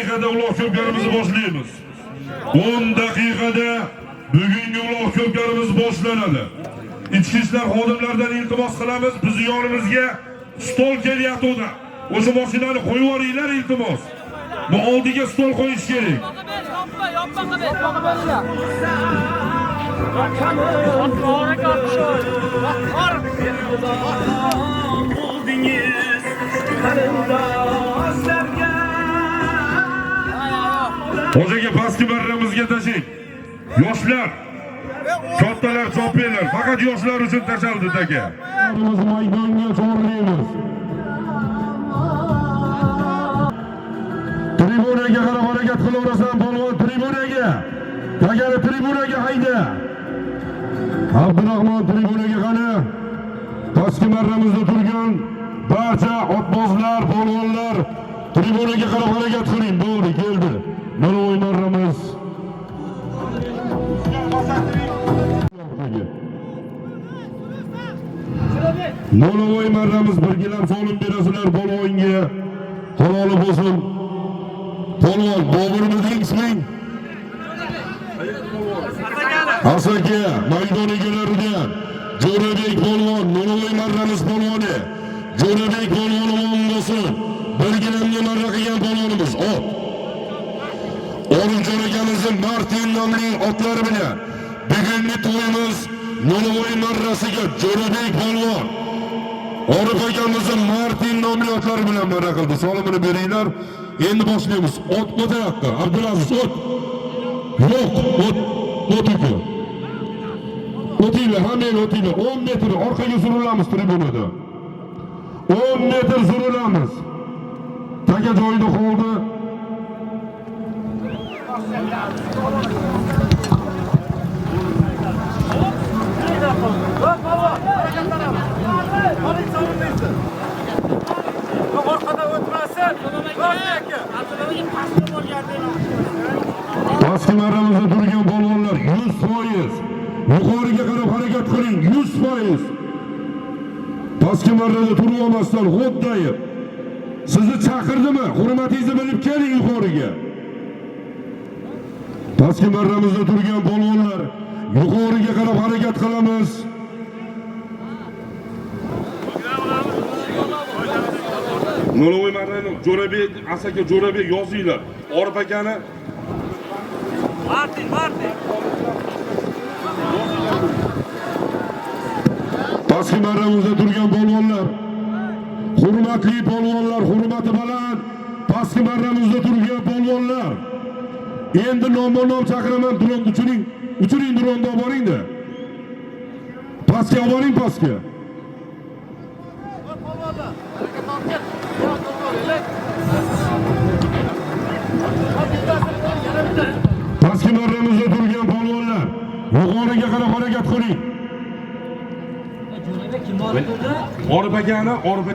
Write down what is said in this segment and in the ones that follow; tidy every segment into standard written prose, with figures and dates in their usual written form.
daqiqada uloq ko'pkarimizni boshlaymiz. 10 daqiqada bugungi uloq ko'pkarimiz boshlanadi. Ichki ishlar xodimlaridan iltimos qilamiz, bizni yonimizga stol kelyapti. O'sha mashinani qo'yib yuboringlar iltimos. Bu oldiga stol qo'yish kerak. Hocaga pastki marramizga tashing. Yoshlar, kattalar chopinglar. Faqat yoshlar uchun tashaldi taka. Biz maydonga chorlaymiz. Tribunaga qarab harakat qilaverasan, polvon tribunaga. Tagari tribunaga hayda. Abdurahmon tribunaga qani. Pastki marramizda turgan barcha otbozlar, polvonlar tribunaga qarab harakat qiling. Bo'ldi, keldi. Mana marramiz. Nolovoy marramiz birgilar solim berasizlar polvonga. Haloli bo'lsin. Polvon Boburimizding isming? Asaka maydon egalaridan Jo'rabek polvon, Nolovoy marramiz polvoni. Jo'rabek polvon omon bo'lsin. Birgilamga marra qilgan polvonimiz. Orunjon akamizning Martin nomli otlari bilan bugungi to'yimiz Nolovoy marrasiga Jo'rabek polvon, Orif akamizning Martin nomli otlari bilan marra qildi. Solimini beringlar. Endi boshlaymiz. Ot o'tayapti. Abdulaziz ot. Yo'q, o'tdi. O'tinglar, hamma o'tinglar. 10 metr orqaga surilamiz tribunada. 10 metr surilamiz. Taka joyida qoldi. Pastki marramizda turgan polvonlar 100%. Yuqoriga qarab harakat qiling 100%. Pastki marrada turib olmasdan xo'ddayib. Sizni chaqirdimi? Hurmatingizni bilib keling yuqoriga. Pastki marramizda turgan polvonlar yuqoriga qarab harakat qilamiz. Nolovoy marrani Jo'rabek, Asaka Jo'rabek yozinglar. Orif akani Martin. Pastki marramizda turgan polvonlar, hurmatli polvonlar, hurmati baland. Pastki marramizda turgan polvonlar. Endi nom chaqiraman, dron uchiring dronda olib boring-da. Pastga olib boring, pastga. Pastki marramizda turgan polvonlar yuqoriga qarab harakat qiling. Orif akani, Orif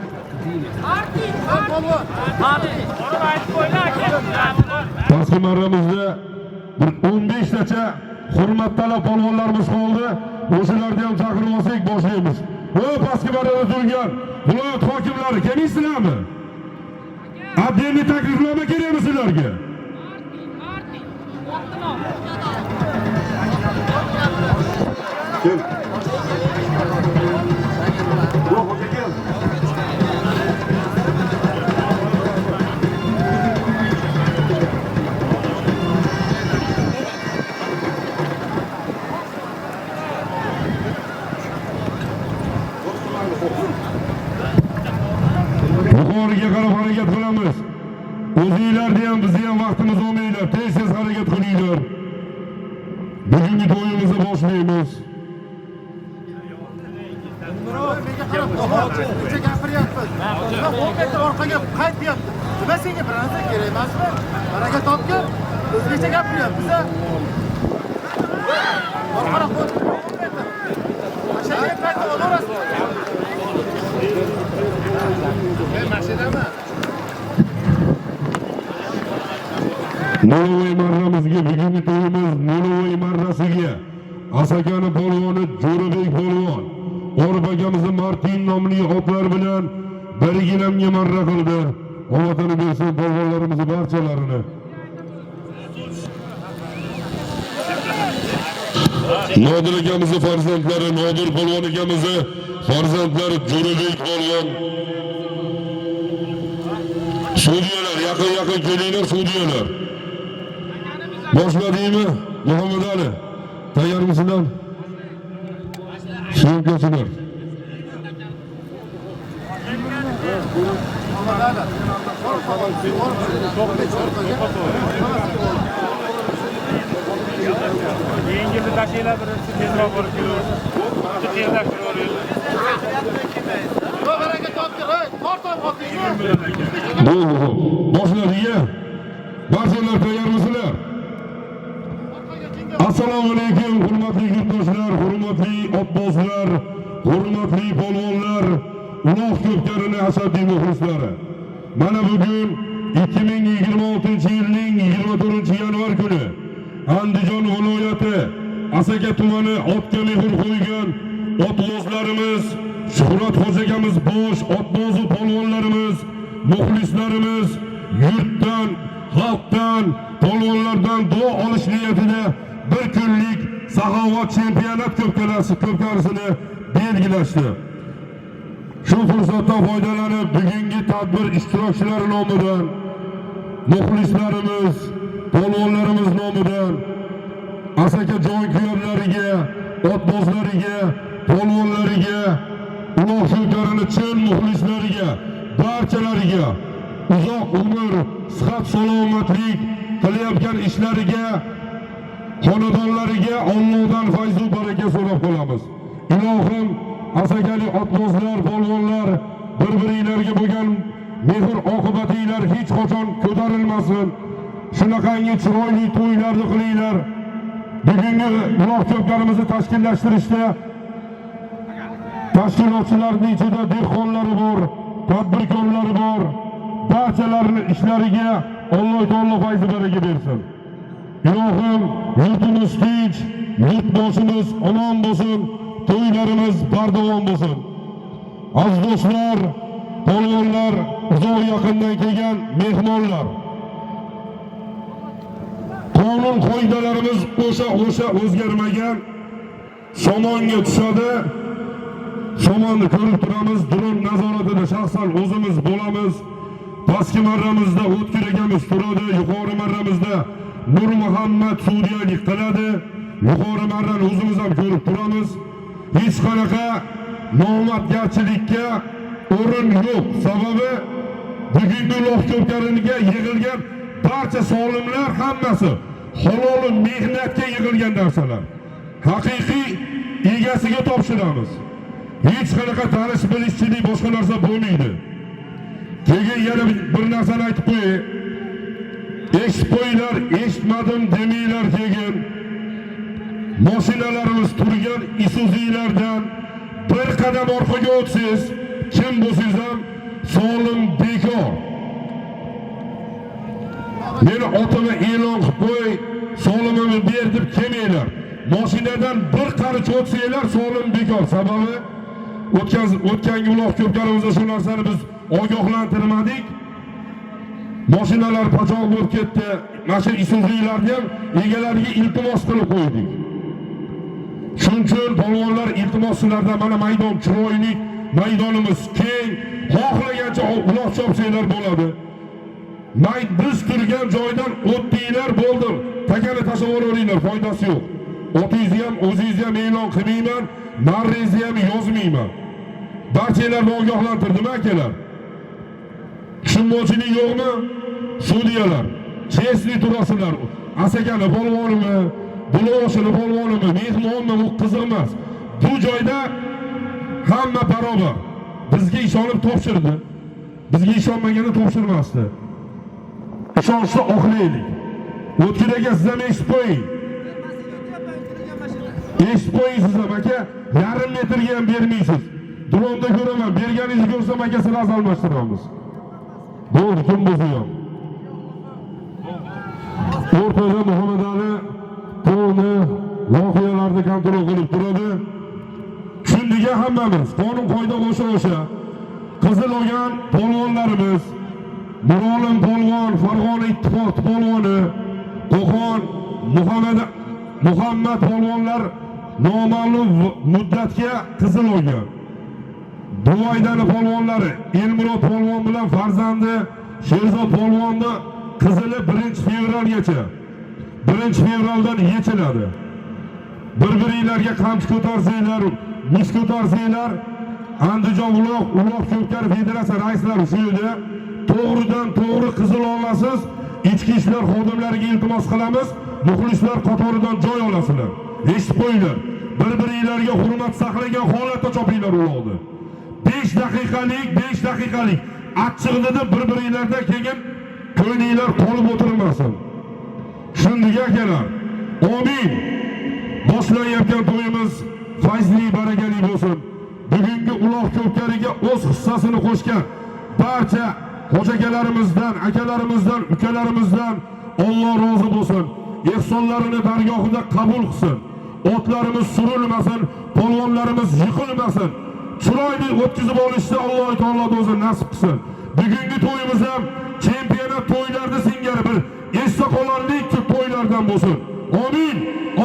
pastki marramizda 15 tacha hurmat talab polvonlarimiz qoldi. O'shalarni ham chaqirib olsak boshlaymiz. Pastki marrada turgan viloyat hokimlari keliysizlarmi? Abdeniy taklifnoma kerakmi sizlarga? Kel. Yuqoriga qarab harakat qilamiz. O'zingizlarni ham bizni ham vaqtimiz olmaylar. Tez harakat qilinglar. Bugungi to'yimizni boshlaymiz. Necha gapiryapmiz? 10 metr orqaga qaytyapti. Nima senga bir narsa kerak emasmi? Baraka topgin. O'zgacha gapiryapmiz. Orqaroq qo'y. 10 metr. Mashinaga qaytib olaverasizmi? Mashinami? Nolovoy marramizga bugungi to'yimiz Nolovoy marrasiga Asakani polvoni Jo'rabek polvon, Orif akamizning Martin nomli otlar bilan birgilamga marra qildi. Ovatini bersin polvonlarimizni barchalarini. Nodir akamizni farzandlari, Nodir polvon akamizni farzandlari Jo'rabek polvon. Sudyalar, yaqin kelinglar sudyalar. Boshladingmi? Muhammad Ali. Tayyormisizlar? Syomkachilar. Yengilni tashinglar birinchi tezroq borib kelamiz. Tezroq kiraveramiz. Yo'q, harakat topdi, tortib qoldingmi? Bo'ldi. Boshladingmi? Barchalar tayyormisizlar? Assalomu alaykum, hurmatli yurtdoshlar, hurmatli obboslar, hurmatli polvonlar, Uloq ko'pkarini ashaddiy muxlislari. Mana bugun 2026-yilning 24-yanvar kuni Andijon viloyati Asaka tumani otga mehr qo'ygan otbozlarimiz, Shuhrat xo'jagamiz bosh otbozi polvonlarimiz, muxlislarimiz yurtdan, xalqdan, polvonlardan duo olish niyatida bir kunlik saxovat chempionat ko'pkarisini belgilashdi. Shu fursatdan foydalanib bugungi tadbir ishtirokchilari nomidan, muxlislarimiz, polvonlarimiz nomidan Asaka jonkuyarlariga, otbozlariga, polvonlariga, Uloq ko'pkarini chin muxlislariga, barchalariga uzoq umr, sihat, salomatlik qilayotgan ishlariga, xonadonlariga Allohdan fayz va baraka so'rab qolamiz. Ilohim asakalik otbozlar, polvonlar bir-biringlarga bo'lgan mehr oqibatinglar hech qachon ko'tarilmasin. Shunaqangi chiroyli to'ylarni qilinglar. Bugungi Uloq ko'pkarimizni tashkillashtirishda tashkilotchilarning ichida dehqonlari bor, tadbirkorlari bor. Barchalarining ishlariga Alloh taolo fayz va baraka bersin. Ilohim yurtimiz tinch, yurtboshimiz omon bo'lsin, to'ylarimiz bardavom bo'lsin. Aziz do'stlar, polvonlar, uzoq yaqindan kelgan mehmonlar. Qonun qoidalarimiz o'sha o'zgarmagan. Somonga tushadi. Somonni ko'rib turamiz, dron nazoratida shaxsan o'zimiz bo'lamiz. Pastki marramizda O'tkir akamiz turadi, yuqori marramizda Nur Muhammad sudiyalik qiladi. Yuqori marrani o'zimiz ham ko'rib turamiz. Hech qanaqa nomardgarchilikka o'rin yo'q. Sababi bugungi Uloq ko'pkariga yig'ilgan barcha solimlar hammasi halol mehnatga yig'ilgan narsalar. Haqiqiy egasiga topshiramiz. Hech qanaqa tanish bilishchilik boshqa narsa bo'lmaydi. Keyin yana bir narsani aytib qo'yay. Eshitpoylar, eshitmadim demanglar keyin. Mashinalarimiz turgan Isuzu'lardan bir qadam orqaga o'tsangiz, kim bo'lsangiz ham solim bekor. Meni otimni e'lon qilib qo'y, solimimni ber deb kelmanglar. Mashinadan bir qarich o'tsanglar solim bekor. Sababi o'tgangi Uloq ko'pkarimizda shu narsani biz ogohlantirmadik. Mashinalar pachoq bo'lib ketdi. Mana shu Isuzu'larni ham egalariga iltimos qilib qo'ydik. Shuning uchun polvonlar iltimos sizlardan mana maydon chiroyli, maydonimiz keng, xohlagancha uloq chopsanglar bo'ladi. Biz turgan joydan o'tdinglar bo'ldi. Takani tashlab yuboringlar, foydasi yo'q. O'tingizni ham o'zingizni ham e'lon qilmayman, marringizni ham yozmayman. Barchalarni ogohlantirdim akalar. Tushunmovchilik yo'qmi? Sudyalar, chesli turasizlar. Asakani polvonimi, Buloshini polvonimi, mehmonmi, bu qiziq emas. Bu joyda hamma barobar. Bizga ishonib topshirdi. Bizga ishonmaganda topshirmasdi. Ishonchni oqlaylik. O'tkiraga siz ham eshitib qo'ying. Eshitib qo'ying siz ham aka, yarim metrga ham bermaysiz. Dronda ko'raman, berganingizni ko'rsam aka sizlarni almashtiramiz. Bo'ldi, kim bo'lsa ham. O'rtada Muhammad Ali qo'lni voqealarni kontrol qilib turadi. Shundiga hammamiz qonun qoida bo'lsa o'sha. Qizil olgan polvonlarimiz, Nurolim polvon, Farg'ona ittifoq polvoni, Qo'qon Muhammad polvonlar noma'lum muddatga qizil olgan. Duvaydani polvonlari Elmurod polvon bilan farzandi Sherzod polvonni qizili 1-fevralgacha 1-fevraldan yechiladi. Bir-biringlarga qamchi ko'tarsanglar, mis ko'tarsanglar, Andijon uloq ko'pkari federatsiya raislari shu yerda to'g'ridan to'g'ri qizil olasiz. Ichki ishlar xodimlariga iltimos qilamiz, muxlislar qatoridan joy olasizlar. Eshitib qo'yinglar. Bir-biringlarga hurmat saqlagan holatda chopinglar uloqni. 5 daqiqalik achchig'ida bir-biringlarda keyin ko'ninglar qolib o'tirmasin. Shunday akalar. Amin. Boshlanayotgan to'yimiz fayzli, barakali bo'lsin. Bugungi uloq ko'pkariga o'z hissasini qo'shgan barcha hojagalarimizdan, akalarimizdan, ukalarimizdan Alloh rozi bo'lsin. Ehsonlarini dargohida qabul qilsin. Otlarimiz surilmasin, polvonlarimiz yiqilmasin. Chiroyli o'tkazib olishni Alloh taolo o'zi nasib qilsin. Bugungi to'yimiz ham chempionat to'ylarida singari bir esda qolarli to'ylardan bo'lsin. Amin.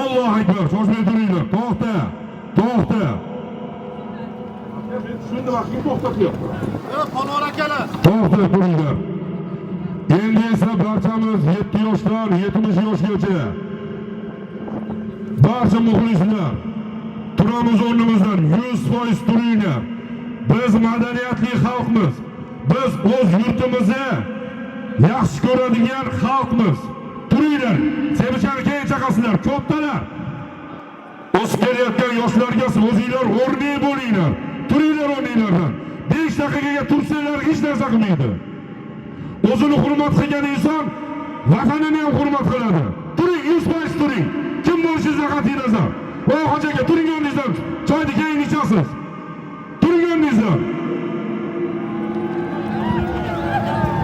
Allohu akbar. Shoshmay turinglar. To'xta. Shunda vaqtni to'xtatyapti. Polvon akalar. To'xta turinglar. Endi esa barchamiz 7 yoshdan 70 yoshgacha barcha muxlislar turamiz o'rnimizdan 100% turinglar. Biz madaniyatli xalqmiz. Biz o'z yurtimizni yaxshi ko'radigan xalqmiz. Turinglar. Sevishani keyin chaqasizlar. Ko'ptalar. O'sib kelayotgan yoshlarga o'zinglar o'rnak bo'linglar. Turinglar o'rninglardan. 5 daqiqaga tursanglar hech narsa qilmaydi. O'zini hurmat qilgan inson vatanini ham hurmat qiladi. Turing, 100% turing. Kim bo'lishingiz qat'iy nazar. Voy hojaga turing o'rningizdan. Choyni keyin ichasiz. Turing o'rningizdan.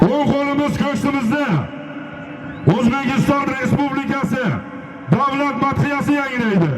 O'ng qo'limiz ko'ksimizda. O'zbekiston Respublikasi davlat madhiyasi yangraydi.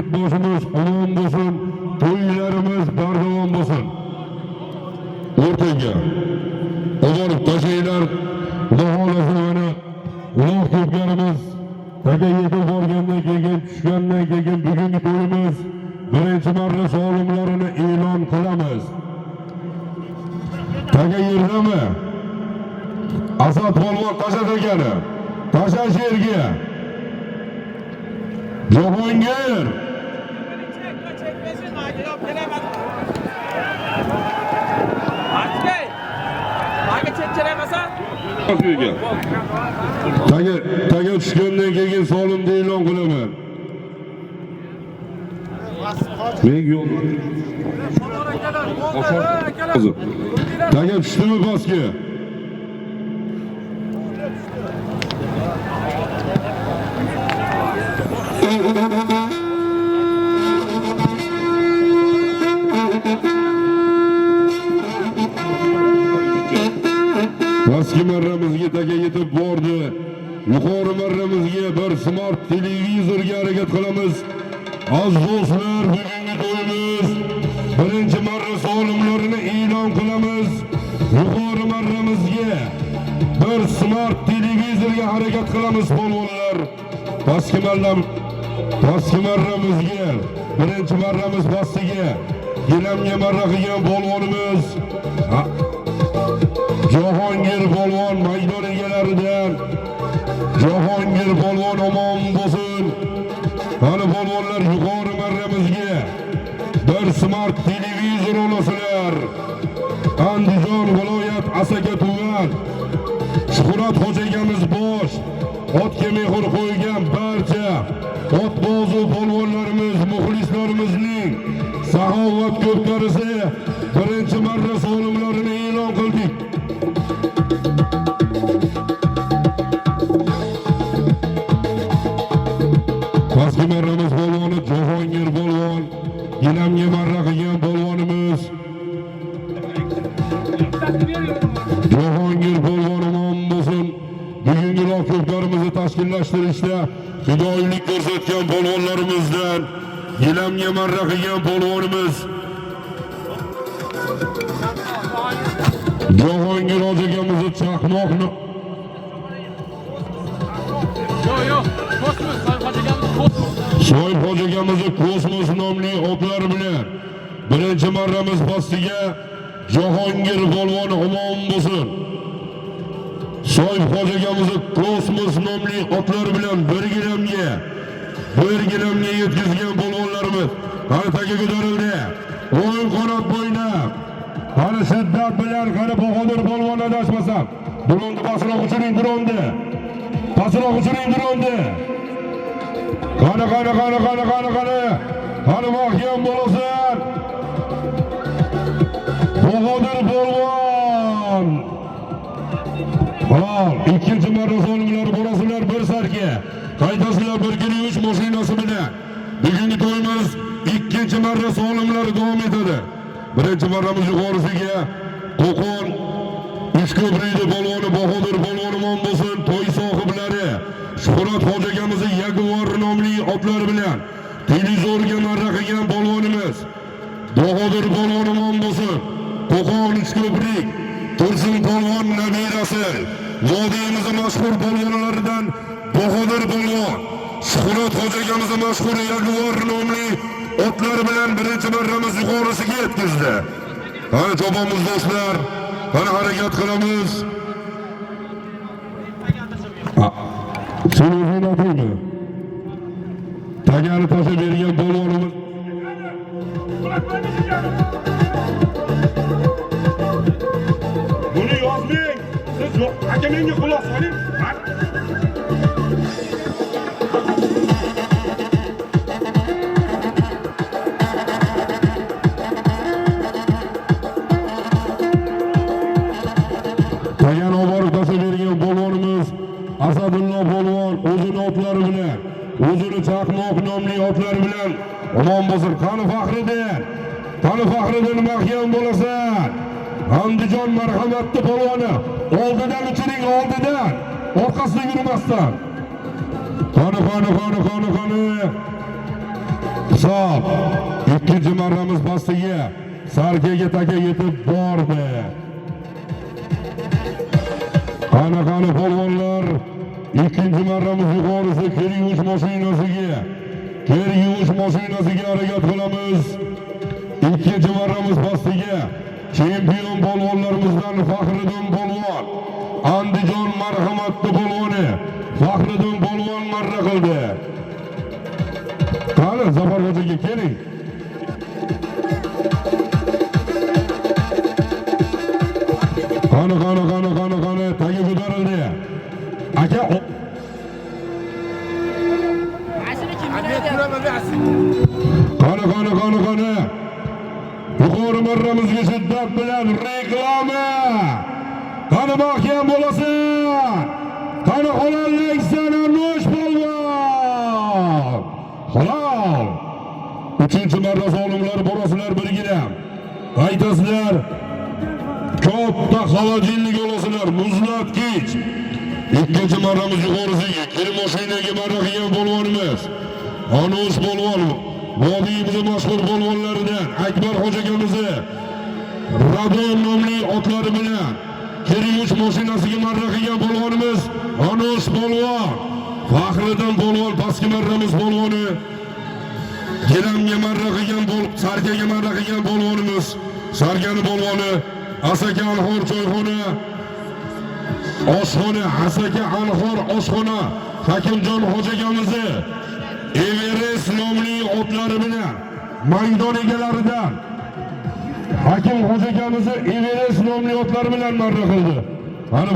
yurtboshimiz omon bo'lsin, to'ylarimiz bardavom bo'lsin. O'rtaga oborib tashlaylar. Xudo xolasa mana uloq ko'pkarimiz marra so'limlarini e'lon qilamiz. Taga yerdami? Asad polvon tashlagani. Tashlash yerga. Jahongir. Taga tushgandan keyin solimni e'lon qilaman. Men yo'q. Taga tushdimi pastga? Pastki marramizga taga yetib bordi. Yuqori marramizga bir smart televizorga harakat qilamiz. Aziz do'stlar, bugungi to'yimiz birinchi marra solimlarini e'lon qilamiz. Yuqori marramizga bir smart televizorga harakat qilamiz polvonlar. Pastki marramizga birinchi marramiz pastiga gilamga marra qilgan polvonimiz Jahongir polvon maydon egalaridan. Jahongir polvon omon bo'lsin. Qani polvonlar yuqori marramizga bir smart televizor olasizlar. Andijon viloyat Asaka tuman Shuhrat xo'jagamiz bosh otga mehr qo'ygan barcha otbozi polvonlarimiz, muxlislarimizning saxovat ko'pkarisi birinchi marra solimlarini e'lon qildik. Pastki marramiz polvoni Jahongir polvon, gilamga marra qilgan polvonimiz Jahongir polvon omon bo'lsin. Bugungi ko'plarimizni tashkillashtirishda fidoyilik ko'rsatgan polvonlarimizdan gilamga marra qilgan polvonimiz Jahongir hojagamizni chaqmoqni So'yib hojagamizni Kosmos nomli otlar bilan birinchi marramiz pastiga Jahongir polvon omon bo'lsin. So'yib hojagamizni Kosmos nomli otlar bilan bir gilamga yetkazgan polvonlarimiz qani taga ko'tarildi. O'yin qanot bo'ynab qani shiddat bilan qani Bahodir polvon adashmasam dronni pastroq uchiring, dronni pastroq uchiring, dronni qani mahkam bo'lasan Bahodir polvon. Halol, ikkinchi marra solimlar borasizlar bir sarga. Qaytasizlar 1-3 mashinasi bilan. Bugungi to'yimiz ikkinchi marra solimlar davom etadi. Birinchi marramiz yuqorisiga Qo'qon Uchko'prikli polvoni Bahodir polvon omon bo'lsin. To'y sohiblari Shuhrat hojagamizni Jaguar nomli otlar bilan televizorga marra qilgan polvonimiz Bahodir polvon omon bo'lsin. Qo'qon Uchko'prik Tursun polvon nabirasi vodiyimizning mashhur polvonlaridan Bahodir polvon Shuhrat hojagamizni mashhur Jaguar nomli otlar bilan birinchi marramiz yuqorisiga yetkazdi. Qani chopamiz do'stlar, qani harakat qilamiz. Sen o'zing aytaymi? Tagani tashlab bergan polvonimiz Buni yozmang. Siz yo'q, aka menga quloq soling. Tagani oborib tashlab bergan polvonimiz Asadullo polvon o'zini otlari bilan, o'zini chaqmoq nomli otlari bilan omon bo'lsin. Qani Faxriddin mahkam bo'lasan. Andijon marhamatli polvoni oldidan uchiring, oldidan orqasidan yurmasdan. Qani hisob ikkinchi marramiz pastiga sarkaga taga yetib bordi. Qani polvonlar ikkinchi marramiz yuqorisi kir yuvish mashinasiga harakat qilamiz. ikkinchi marramiz pastiga chempion polvonlarimizdan Faxriddin polvon, Andijon marhamatli polvoni Faxriddin polvon marra qildi. Qani Zafar hojiga keling. Qani tagi ko'tarildi. Aka qani yuqori marramizga shiddat bilan reklama. Qani mahkam bo'lasan. Qani halolliksan Anosh polvon. Halol. Uchinchi marra olimlar borasizlar birgina. Qaytasizlar. Katta xolojinlik olasizlar, muzlatkich. Ikkinchi marramiz yuqorisiga kir mashinaga marra qilgan polvonimiz Anosh polvon, vodiyimizning mashhur polvonlaridan Akbar hojagamizni Radon nomli otlari bilan kir mashinasiga marra qilgan polvonimiz Anosh polvon, Faxriddin polvon pastki marramiz polvoni, Gilamga marra qilgan Sarkaga marra qilgan polvonimiz Sarkani polvoni Asaka Anhor choyxona oshxona, Asaka Anhor oshxona Hakimjon hojagamizni Everest nomli otlari bilan maydon egalaridan Hakim hojagamizni Everest nomli otlari bilan marra qildi. Ana